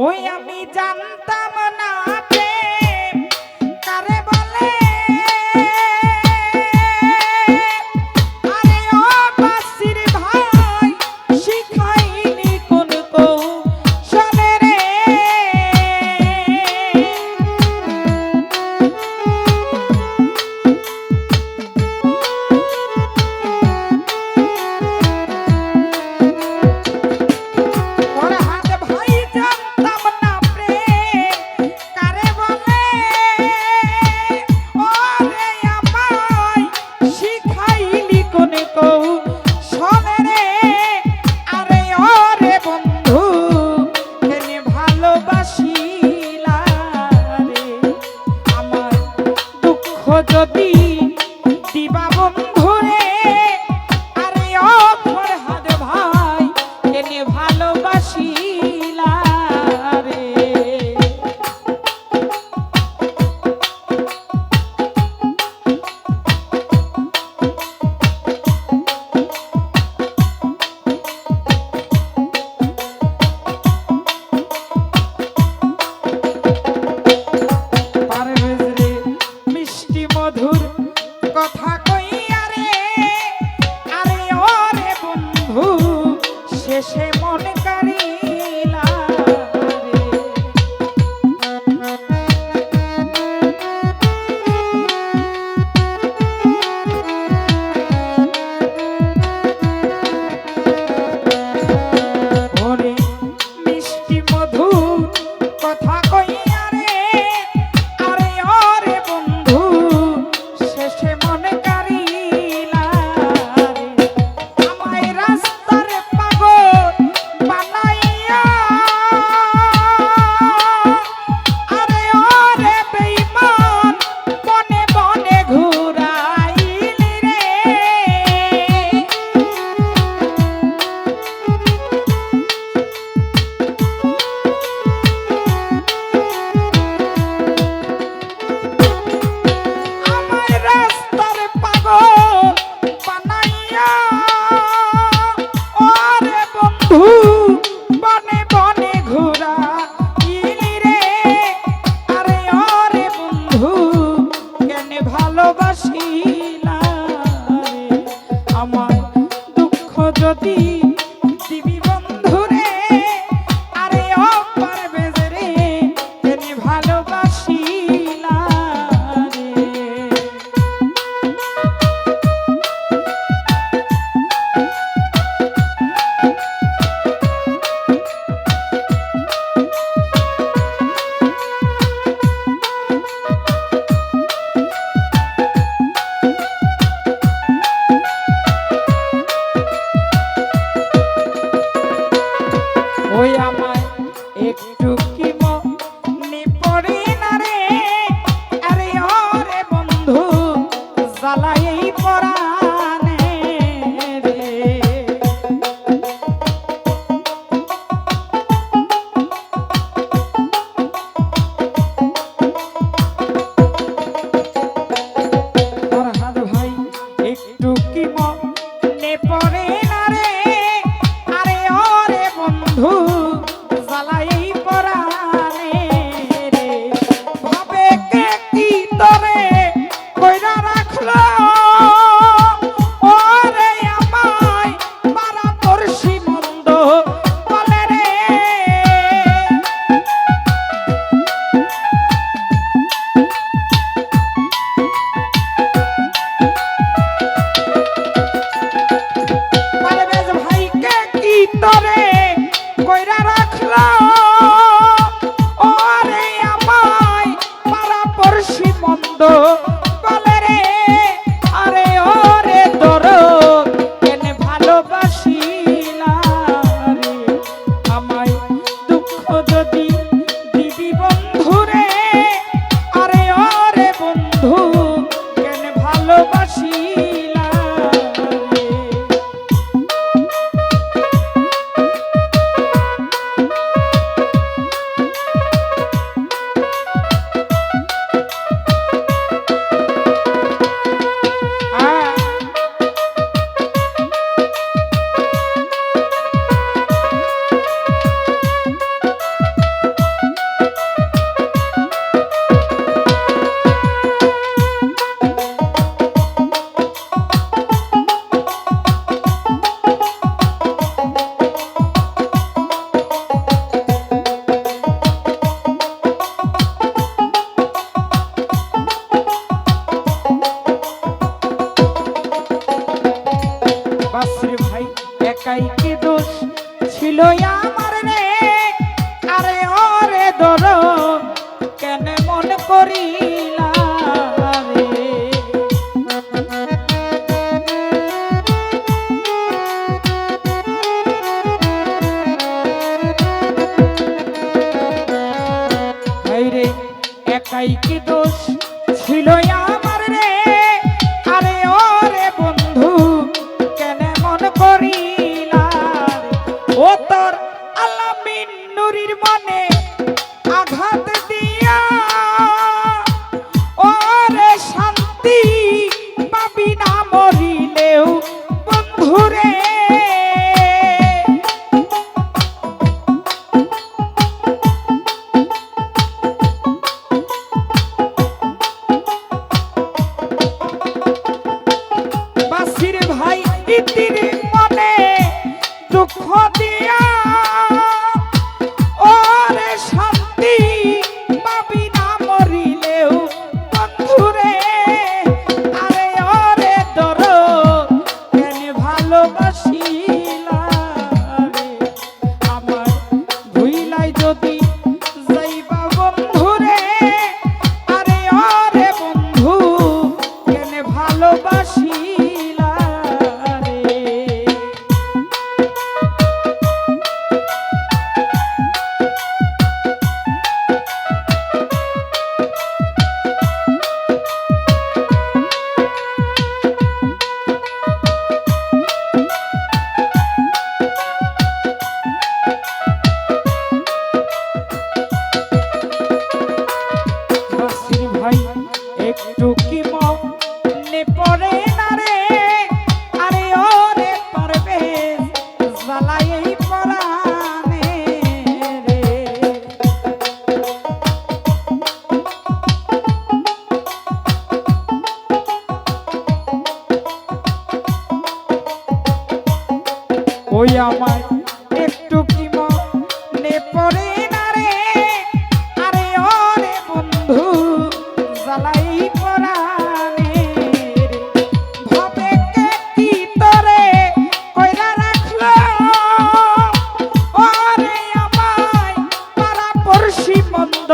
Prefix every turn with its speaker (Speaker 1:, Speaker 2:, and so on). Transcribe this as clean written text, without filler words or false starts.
Speaker 1: ওই আমি জানতাম না প্রেম কারে বলে। আরে ও বাসির ভাই শিখাইনি কোন কৌশলে রে। যদি দিবা বন্ধুরে আরে ও ফরহাদ ভাই এনে ভালোবাসিলা রে। মধুর কথা কইয়া রে আরে ওরে বন্ধু শেষে মন কারিলা রে। ওরে মিষ্টি মধুর কথা কইয়া রে আরে ওরে বন্ধু শেষে মনে কারিলা রে। আমায় রাস্তার পাগল বানাইয়া আরে ওরে বেঈমান বনে বনে ঘুরাইলি রে। আমায় রাস্তার পাগল বানাইয়া ওরে বন্ধু বনে বনে ঘুরাইলি রে। আরে ওরে বন্ধু কেন ভালোবাসিলা রে। আমার দুঃখ যদি দিবি বন্ধুরে আরে ও পারবেজ রে কেন ভালোবাসিলা রে। ওই আমায় একটু কি মনে পড়ে না রে আরে ওরে বন্ধু জ্বালাই পরাণে রে। ফরহাদ ভাই একটু কি মনে পড়ে না রে আরে ওরে বন্ধু জ্বালাই পরাণে রে। ভাবে কে কি তরে কইরা রাখলো ওরে আমায় পারা পড়শি মন্দ বলে রে। পারবেজ ভাইকে কি তরে কইরা রাখলো ওরে আমায় পারা পড়শি মন্দ বলে রে। আরে ওরে দরদ কেন ভালোবাসিলা রে। আমায় দুঃখ যদি দিবি বন্ধুরে আরে ওরে বন্ধু কেন ভালোবাসিলা রে। করিলা রে। হায়রে একাই কি দোষ ছিল আমার রে, আরে ওরে বন্ধু কেন মন করিলা রে? ও তোর আলামিন নুরির মনে আঘাত দিয়া ওরে শান্তি পাবি না মরিলেও বন্ধুরে। বাসির ভাই ইতির মনে দুঃখ দিয়া ওরে শান্তি পাবি না মরিলেও বন্ধুরে। আরে ওরে দর কেন ভালোবাসিলা রে, আমার ভুইলাই যদি যাইবা বন্ধুরে। আরে ওরে বন্ধু কেন ভালোবাসিলা রে। বাসির ভাই একটু কি মনে পড়ে না রে, আরে ওরে পারবে জ্বালাই এই পরাণে রে। ওই আমার একটু কি মনে পড়ে না রে, আরে ওরে বন্ধু জ্বালাই পরাণে রে। ভাবে কে কি তোরে কইরা রাখলো, ওরে আমায় পাড়া পড়শি বন্ধ